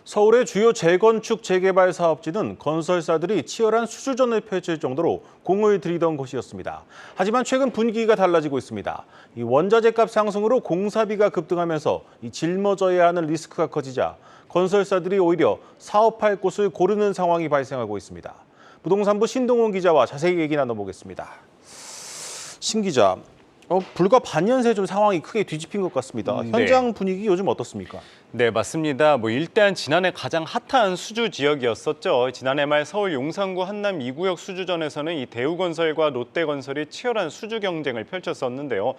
서울의 주요 재건축 재개발 사업지는 건설사들이 치열한 수주전을 펼칠 정도로 공을 들이던 곳이었습니다. 하지만 최근 분위기가 달라지고 있습니다. 이 원자재값 상승으로 공사비가 급등하면서 짊어져야 하는 리스크가 커지자 건설사들이 오히려 사업할 곳을 고르는 상황이 발생하고 있습니다. 부동산부 신동훈 기자와 자세히 얘기 나눠보겠습니다. 신 기자, 불과 반년 새 좀 상황이 크게 뒤집힌 것 같습니다. 현장 분위기 요즘 어떻습니까? 네, 맞습니다. 일단 지난해 가장 핫한 수주 지역이었었죠. 지난해 말 서울 용산구 한남 2구역 수주전에서는 이 대우건설과 롯데건설이 치열한 수주 경쟁을 펼쳤었는데요.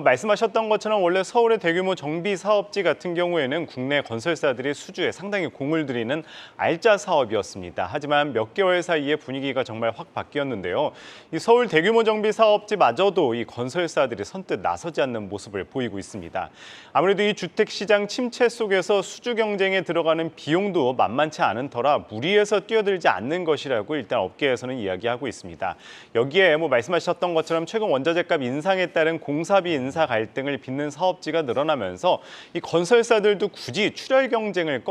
말씀하셨던 것처럼 원래 서울의 대규모 정비 사업지 같은 경우에는 국내 건설사들이 수주에 상당히 공을 들이는 알짜 사업이었습니다. 하지만 몇 개월 사이에 분위기가 정말 확 바뀌었는데요. 이 서울 대규모 정비 사업지마저도 이 건설사들이 선뜻 나서지 않는 모습을 보이고 있습니다. 아무래도 이 주택시장 침체 속에서 수주 경쟁에 들어가는 비용도 만만치 않은 터라 무리해서 뛰어들지 않는 것이라고 일단 업계에서는 이야기하고 있습니다. 여기에 말씀하셨던 것처럼 최근 원자재값 인상에 따른 공사비 인사 갈등을 빚는 사업지가 늘어나면서 이 건설사들도 굳이 출혈 경쟁을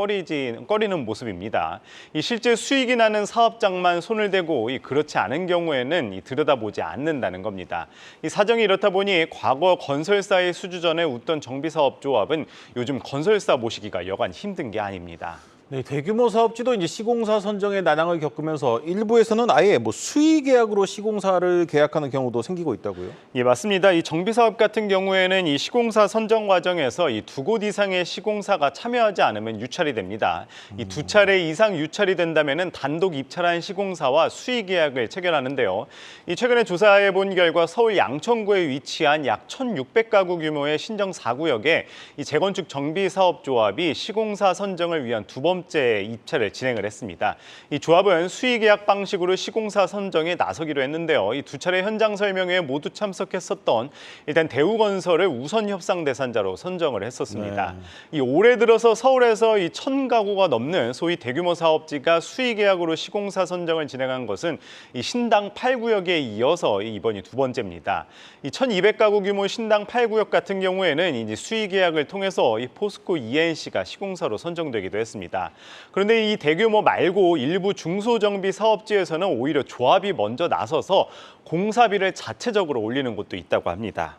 꺼리는 모습입니다. 이 실제 수익이 나는 사업장만 손을 대고 그렇지 않은 경우에는 들여다보지 않는다는 겁니다. 이 사정이 이렇다 보니 과거 건설사의 수주전에 웃던 정비사업조합은 요즘 건설사 모시기가 여간 힘든 게 아닙니다. 네, 대규모 사업지도 이제 시공사 선정의 난항을 겪으면서 일부에서는 아예 수의 계약으로 시공사를 계약하는 경우도 생기고 있다고요? 예, 맞습니다. 이 정비 사업 같은 경우에는 이 시공사 선정 과정에서 이 두 곳 이상의 시공사가 참여하지 않으면 유찰이 됩니다. 이 두 차례 이상 유찰이 된다면은 단독 입찰한 시공사와 수의 계약을 체결하는데요. 이 최근에 조사해 본 결과 서울 양천구에 위치한 약 1,600가구 규모의 신정 4구역에 이 재건축 정비 사업 조합이 시공사 선정을 위한 두 번째 입찰을 진행을 했습니다. 이 조합은 수의 계약 방식으로 시공사 선정에 나서기로 했는데요. 이 두 차례 현장 설명회에 모두 참석했었던 일단 대우건설을 우선 협상 대상자로 선정을 했었습니다. 이 올해 들어서 서울에서 이 1,000가구가 넘는 소위 대규모 사업지가 수의 계약으로 시공사 선정을 진행한 것은 이 신당 8구역에 이어서 이번이 두 번째입니다. 이 1,200가구 규모 신당 8구역 같은 경우에는 이제 수의 계약을 통해서 이 포스코 ENC가 시공사로 선정되기도 했습니다. 그런데 이 대규모 말고 일부 중소정비 사업지에서는 오히려 조합이 먼저 나서서 공사비를 자체적으로 올리는 곳도 있다고 합니다.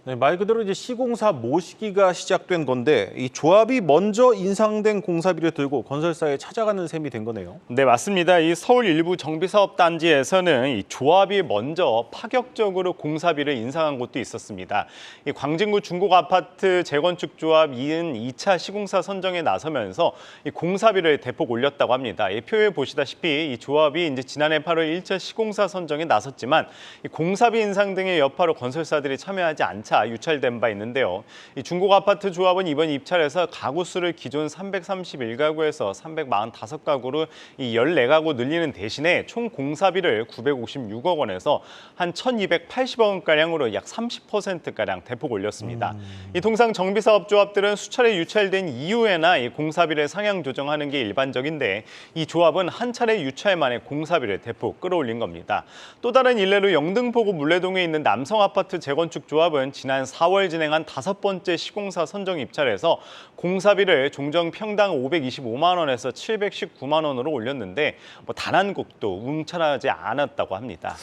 네, 말 그대로 이제 시공사 모시기가 시작된 건데 이 조합이 먼저 인상된 공사비를 들고 건설사에 찾아가는 셈이 된 거네요. 네, 맞습니다. 이 서울 일부 정비사업 단지에서는 이 조합이 먼저 파격적으로 공사비를 인상한 곳도 있었습니다. 이 광진구 중곡 아파트 재건축 조합 2차 시공사 선정에 나서면서 이 공사비를 대폭 올렸다고 합니다. 이 표에 보시다시피 이 조합이 이제 지난해 8월 1차 시공사 선정에 나섰지만 이 공사비 인상 등의 여파로 건설사들이 참여하지 않자 유찰된 바 있는데요. 이 중곡 아파트 조합은 이번 입찰에서 가구 수를 기존 331가구에서 345가구로 이 14가구 늘리는 대신에 총 공사비를 956억 원에서 한 1,280억 원가량으로 약 30%가량 대폭 올렸습니다. 이 통상 정비사업 조합들은 수차례 유찰된 이후에나 이 공사비를 상향 조정하는 게 일반적인데 이 조합은 한 차례 유찰 만에 공사비를 대폭 끌어올린 겁니다. 또 다른 일례로 영등포구 물레동에 있는 남성아파트 재건축 조합은 지난 4월 진행한 5번째 시공사 선정 입찰에서 공사비를 종정 평당 525만 원에서 719만 원으로 올렸는데 단 한 곳도 웅찰하지 않았다고 합니다.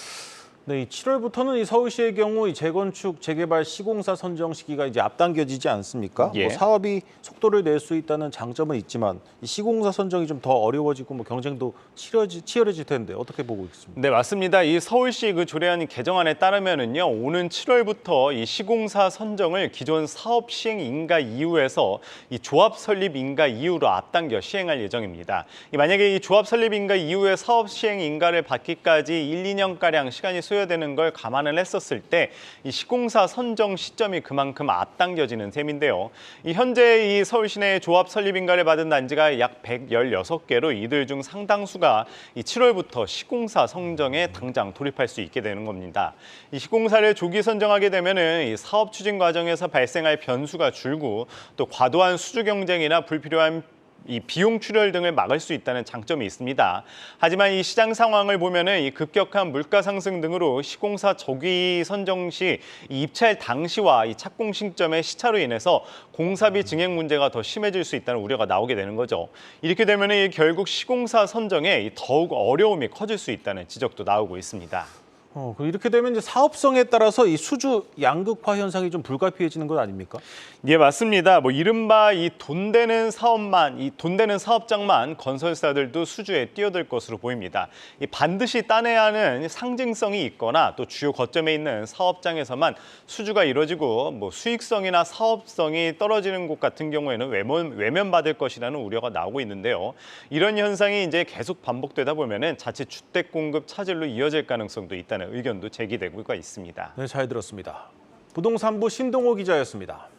네, 이 7월부터는 이 서울시의 경우 이 재건축 재개발 시공사 선정 시기가 이제 앞당겨지지 않습니까? 예. 사업이 속도를 낼 수 있다는 장점은 있지만 이 시공사 선정이 좀 더 어려워지고 경쟁도 치열해질 텐데 어떻게 보고 있습니까? 네, 맞습니다. 이 서울시 그 조례안 개정안에 따르면은요, 오는 7월부터 이 시공사 선정을 기존 사업 시행 인가 이후에서 이 조합 설립 인가 이후로 앞당겨 시행할 예정입니다. 만약에 이 조합 설립 인가 이후에 사업 시행 인가를 받기까지 1, 2년가량 시간이 소요되는 걸 감안을 했었을 때 이 시공사 선정 시점이 그만큼 앞당겨지는 셈인데요. 이 현재 이 서울 시내 조합 설립 인가를 받은 단지가 약 116개로 이들 중 상당수가 이 7월부터 시공사 선정에 당장 돌입할 수 있게 되는 겁니다. 이 시공사를 조기 선정하게 되면은 이 사업 추진 과정에서 발생할 변수가 줄고 또 과도한 수주 경쟁이나 불필요한 이 비용 출혈 등을 막을 수 있다는 장점이 있습니다. 하지만 이 시장 상황을 보면은 이 급격한 물가 상승 등으로 시공사 조기 선정 시 이 입찰 당시와 이 착공 시점의 시차로 인해서 공사비 증액 문제가 더 심해질 수 있다는 우려가 나오게 되는 거죠. 이렇게 되면은 결국 시공사 선정에 더욱 어려움이 커질 수 있다는 지적도 나오고 있습니다. 이렇게 되면 이제 사업성에 따라서 이 수주 양극화 현상이 좀 불가피해지는 것 아닙니까? 예, 맞습니다. 이른바 이 돈 되는 사업만, 이 돈 되는 사업장만 건설사들도 수주에 뛰어들 것으로 보입니다. 이 반드시 따내야 하는 상징성이 있거나 또 주요 거점에 있는 사업장에서만 수주가 이루어지고 수익성이나 사업성이 떨어지는 곳 같은 경우에는 외면받을 것이라는 우려가 나오고 있는데요. 이런 현상이 이제 계속 반복되다 보면은 자칫 주택 공급 차질로 이어질 가능성도 있다는 의견도 제기되고 있습니다. 네, 잘 들었습니다. 부동산부 신동호 기자였습니다.